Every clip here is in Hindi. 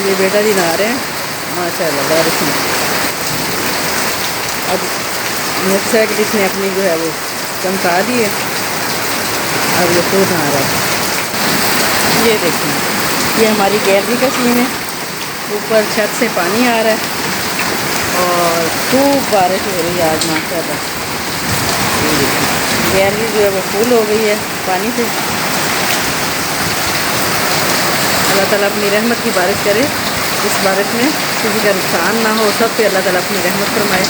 ये बेटा जी नहा रहे हैं माशाल्लाह बारिश में। अब मोटरसाइकिल इसने अपनी जो है वो चमका दी है। अब ये खुद नहा रहा है। ये देखें, ये हमारी गैलरी का सीन है। ऊपर छत से पानी आ रहा है और खूब बारिश हो रही है आज माशाल्लाह। ये देखें, गैलरी जो है वो फुल हो गई है पानी से। अल्लाह ताला अपनी रहमत की बारिश करे, इस बारिश में किसी का नुकसान ना हो, सब पे अल्लाह ताला अपनी रहमत फरमाए।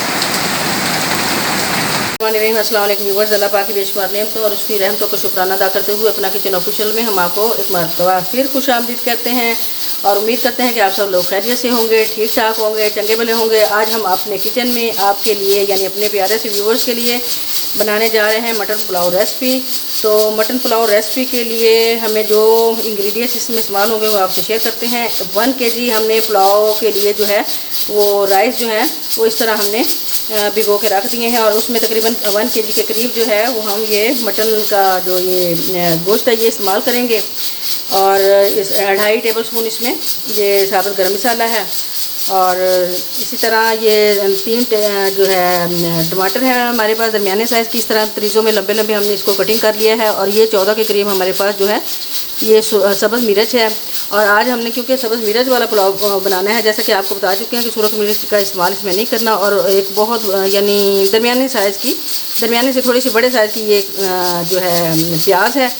अस्सलाम वालेकुम व्यूअर्स, अल्लाह पाक की बेशुमार नेमतों और उसकी रहमतों को शुक्राना अदा करते हुए अपना किचन ऑफिशियल में हम आपको एक मरतबा फिर खुशामदीद कहते हैं और उम्मीद करते हैं कि आप सब लोग खैरियत से होंगे, ठीक ठाक होंगे, चंगे भले होंगे। आज हम अपने किचन में आपके लिए यानी अपने प्यारे से व्यूअर्स के लिए बनाने जा रहे हैं मटन पुलाव रेसिपी। तो मटन पुलाव रेसिपी के लिए हमें जो इंग्रेडिएंट्स इसमें इस्तेमाल होंगे वो आपसे शेयर करते हैं। 1 kg हमने पुलाव के लिए जो है वो राइस जो है वो इस तरह हमने भिगो के रख दिए हैं और उसमें तकरीबन 1 kg के करीब जो है वो हम ये मटन का जो ये गोश्त है ये इस्तेमाल करेंगे। और इस 2.5 टेबल स्पून इसमें ये साबुत गरम मसाला है। और इसी तरह ये 3 जो है टमाटर है हमारे पास दरमियाने साइज़ की, इस तरह तरीज़ों में लंबे लंबे हमने इसको कटिंग कर लिया है। और ये 14 के करीब हमारे पास जो है ये सब्ज़ मिर्च है। और आज हमने क्योंकि सब्ज़ मिर्च वाला पुलाव बनाना है, जैसा कि आपको बता चुके हैं कि सुरख मिर्च का इस्तेमाल इसमें नहीं करना। और एक बहुत यानी दरमियाने साइज़ की, दरमियाने से थोड़ी सी बड़े साइज़ की ये जो है प्याज है,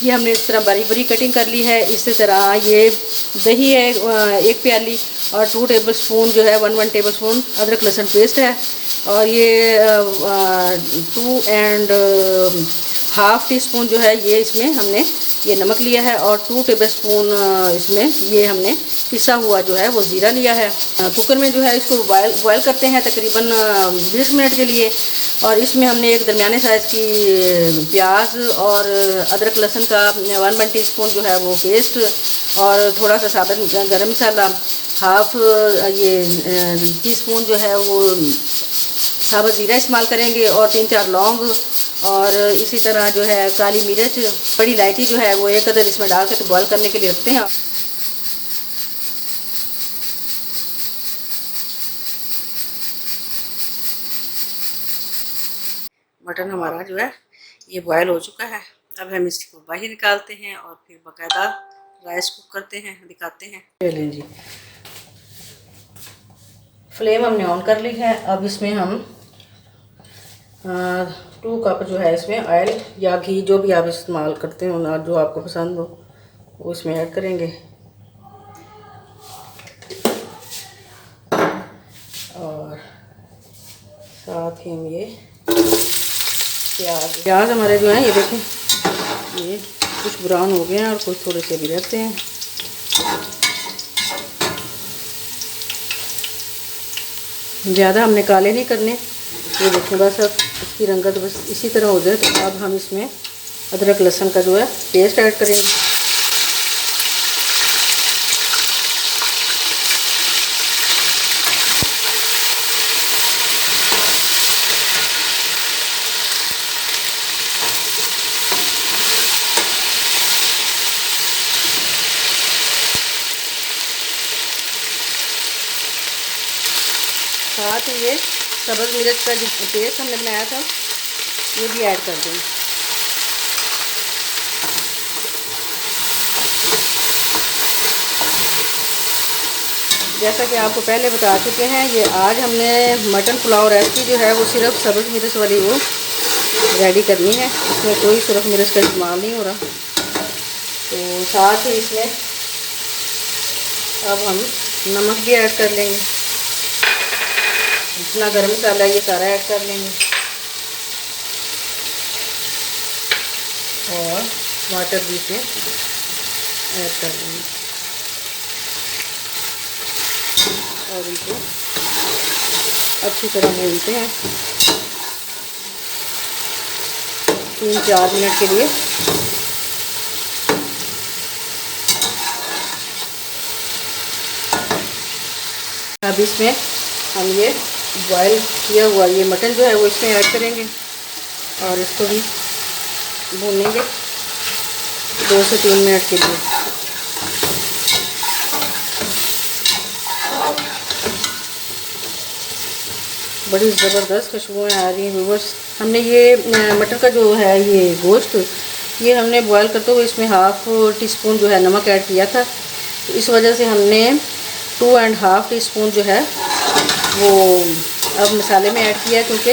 ये हमने इस तरह बारीक बारीक कटिंग कर ली है। इसी तरह ये दही है 1 प्याली और 2 टेबल स्पून जो है 1 टेबल स्पून अदरक लहसुन पेस्ट है। और ये 2.5 टीस्पून जो है ये इसमें हमने ये नमक लिया है। और 2 टेबल स्पून इसमें ये हमने पिसा हुआ जो है वो ज़ीरा लिया है। कुकर में जो है इसको बॉयल करते हैं तकरीबन 20 मिनट के लिए। और इसमें हमने एक दरमियाने साइज़ की प्याज और अदरक लहसुन का 1 टीस्पून जो है वो पेस्ट और थोड़ा सा साबुत गरम मसाला, हाफ ये टीस्पून जो है वो साबुत ज़ीरा इस्तेमाल करेंगे और 3-4 लौंग और इसी तरह जो है काली मिर्च, बड़ी इलायची जो है वो 1 अदद इसमें डाल के तो बॉयल करने के लिए रखते हैं। मटन हमारा जो है ये बॉयल हो चुका है। अब हम इसको बाहर निकालते हैं और फिर बाकायदा राइस कुक करते हैं, दिखाते हैं। चलें जी, फ्लेम हमने ऑन कर ली है। अब इसमें हम 2 कप जो है इसमें ऑयल या घी जो भी आप इस्तेमाल करते हो, जो आपको पसंद हो वो इसमें ऐड करेंगे। और साथ ही हम ये प्याज हमारे जो हैं ये देखें ये कुछ ब्राउन हो गए हैं और कुछ थोड़े से भी रहते हैं। ज़्यादा हमने काले नहीं करने, ये देखें बस अब इसकी रंगत बस इसी तरह हो जाए। तो अब हम इसमें अदरक लहसुन का जो है पेस्ट ऐड करेंगे। साथ ही ये सब्ज़ मिर्च का जो पेस्ट हमने बनाया था ये भी ऐड कर देंगे। जैसा कि आपको पहले बता चुके हैं, ये आज हमने मटन पुलाव रेसिपी जो है वो सिर्फ सब्ज़ मिर्च वाली वो रेडी करनी है, इसमें कोई सुरख मिर्च का इस्तेमाल नहीं हो रहा। तो साथ ही इसमें अब हम नमक भी ऐड कर लेंगे, जितना गरम मसाला ये सारा ऐड कर लेंगे। और टमाटर भी इसमें ऐड कर देंगे और इनको अच्छी तरह भूनते हैं 3-4 मिनट के लिए। अब इसमें हम ये बॉयल किया हुआ ये मटन जो है वो इसमें ऐड करेंगे और इसको भी भूनेंगे 2 से 3 मिनट के लिए। बड़ी ज़बरदस्त खुशबुएँ आ रही हैं व्यूअर्स। हमने ये मटर का जो है ये गोश्त, ये हमने बॉयल करते हुए इसमें हाफ़ टी स्पून जो है नमक ऐड किया था। तो इस वजह से हमने 2.5 टीस्पून जो है वो अब मसाले में ऐड किया है, क्योंकि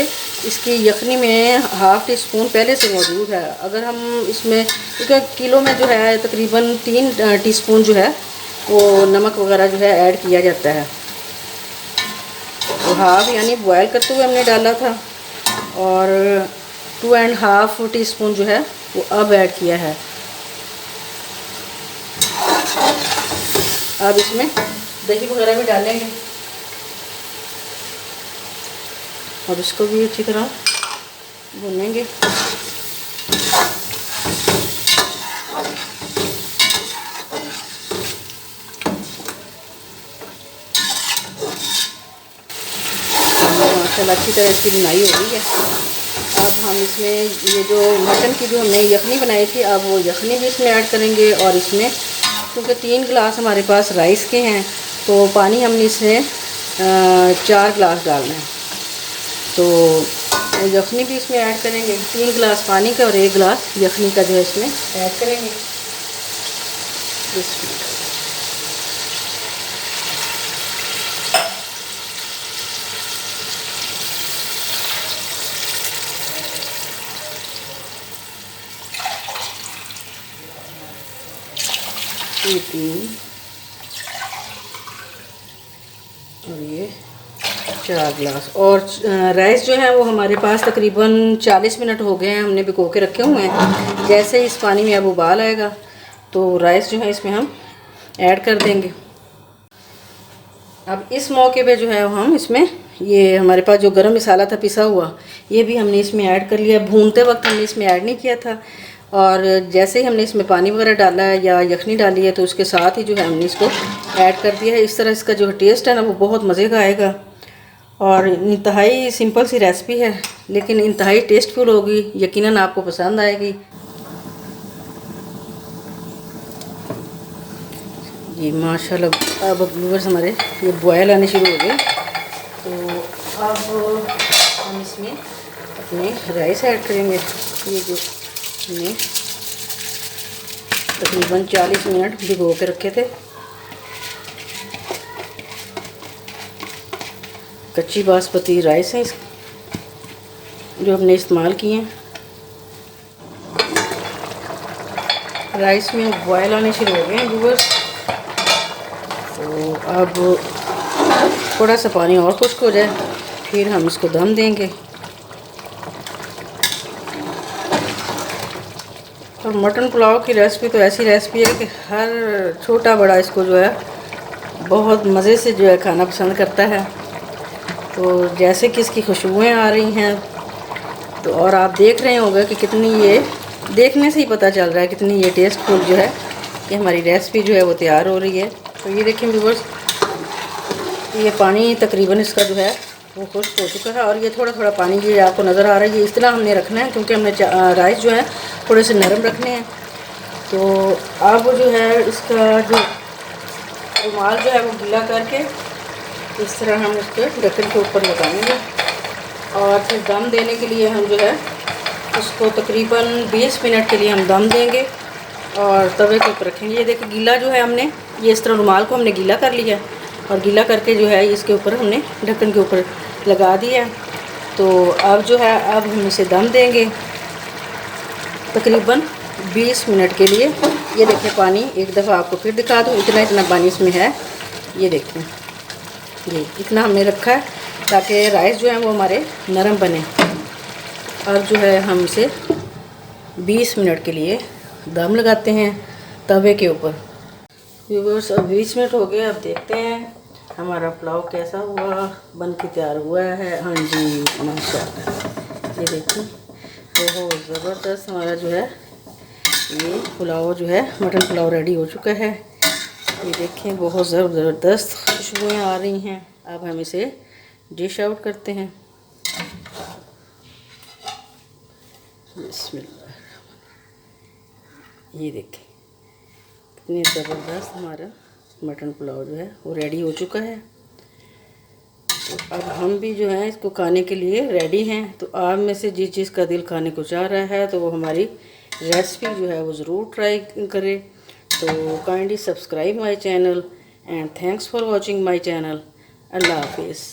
इसकी यखनी में हाफ़ टी स्पून पहले से मौजूद है। अगर हम इसमें, क्योंकि किलो में जो है तकरीबन 3 टीस्पून जो है वो नमक वगैरह जो है ऐड किया जाता है। तो हाफ यानी बॉयल करते हुए हमने डाला था, और 2.5 टीस्पून जो है वो अब ऐड किया है। अब इसमें दही वगैरह भी डालेंगे और इसको भी अच्छी तरह भूनेंगे। माशाल्लाह अच्छी तरह इसकी बुनाई हो रही है। अब हम इसमें ये जो मटन की जो हमने यखनी बनाई थी, अब वो यखनी भी इसमें ऐड करेंगे। और इसमें क्योंकि 3 गिलास हमारे पास राइस के हैं, तो पानी हमने इसमें 4 गिलास डालना है। तो वो यखनी भी इसमें ऐड करेंगे। 3 गिलास पानी का और 1 गिलास यखनी का जो है इसमें ऐड करेंगे। ये 3 और ये 4 गिलास। और राइस जो है वो हमारे पास तकरीबन 40 मिनट हो गए हैं, हमने भिगो के रखे हुए हैं। जैसे ही इस पानी में अब उबाल आएगा तो राइस जो है इसमें हम ऐड कर देंगे। अब इस मौके पे जो है हम इसमें ये हमारे पास जो गरम मसाला था पिसा हुआ, ये भी हमने इसमें ऐड कर लिया। भूनते वक्त हमने इसमें ऐड नहीं किया था, और जैसे ही हमने इसमें पानी वगैरह डाला है या यखनी डाली है तो उसके साथ ही जो है हमने इसको ऐड कर दिया है। इस तरह इसका जो टेस्ट है ना वो बहुत मज़े का आएगा। और इंतहाई सिंपल सी रेसिपी है, लेकिन इंतहाई टेस्टफुल होगी, यकीनन आपको पसंद आएगी। जी माशाल्लाह, अब व्यूअर्स हमारे ये बॉयल आने शुरू हो गए। तो अब हम इसमें अपने राइस ऐड करेंगे। ये जो हमने तकरीबन 40 मिनट भिगो के रखे थे, कच्ची बासमती राइस है जो हमने इस्तेमाल किए हैं। राइस में बॉयल आने शुरू हो गए हैं व्यूअर्स। तो अब थोड़ा सा पानी और खुश्क हो जाए, फिर हम इसको दम देंगे। और मटन पुलाव की रेसिपी तो ऐसी रेसिपी है कि हर छोटा बड़ा इसको जो है बहुत मज़े से जो है खाना पसंद करता है। तो जैसे कि इसकी खुशबुएँ आ रही हैं, तो और आप देख रहे होंगे कि कितनी ये देखने से ही पता चल रहा है कितनी ये टेस्टफुल जो है कि हमारी रेसिपी जो है वो तैयार हो रही है। तो ये देखें व्यूअर्स, ये पानी तकरीबन इसका जो है वो खुश्क हो चुका है, और ये थोड़ा थोड़ा पानी ये आपको नज़र आ रहा है। ये इस तरह हमने रखना है क्योंकि हमने राइस जो है थोड़े से नरम रखने हैं। तो अब जो है इसका जो रुमाल जो है वो गीला करके इस तरह हम उसके ढक्कन के ऊपर लगाएंगे, और फिर दम देने के लिए हम जो है उसको तकरीबन 20 मिनट के लिए हम दम देंगे और तवे के ऊपर रखेंगे। ये देखिए गीला जो है हमने ये इस तरह रुमाल को हमने गीला कर लिया, और गीला करके जो है इसके ऊपर हमने ढक्कन के ऊपर लगा दिया। तो अब जो है अब हम इसे दम देंगे तकरीबन 20 मिनट के लिए। ये देखिए पानी एक दफ़ा आपको फिर दिखा दूँ, इतना इतना पानी इसमें है। ये देखिए ये इतना हमने रखा है ताकि राइस जो है वो हमारे नरम बने। अब जो है हम इसे 20 मिनट के लिए दम लगाते हैं तवे के ऊपर। व्यूअर्स अब 20 मिनट हो गए। अब देखते हैं हमारा पुलाव कैसा हुआ, बन के तैयार हुआ है। हाँ जी माशाल्लाह, ये देखिए बहुत ज़बरदस्त हमारा जो है ये पुलाव जो है मटन पुलाव रेडी हो चुका है। ये देखें बहुत ज़बरदस्त खुशबुएँ आ रही हैं। अब हम इसे डिश आउट करते हैं। बिस्मिल्लाह, ये देखें कितनी ज़बरदस्त हमारा मटन पुलाव जो है वो रेडी हो चुका है। तो अब हम भी जो है इसको खाने के लिए रेडी हैं। तो आप में से जिस चीज़ का दिल खाने को चाह रहा है तो वो हमारी रेसिपी जो है वो ज़रूर ट्राई करें। तो kindly subscribe my channel and thanks for watching my channel. अल्लाह हाफिज़।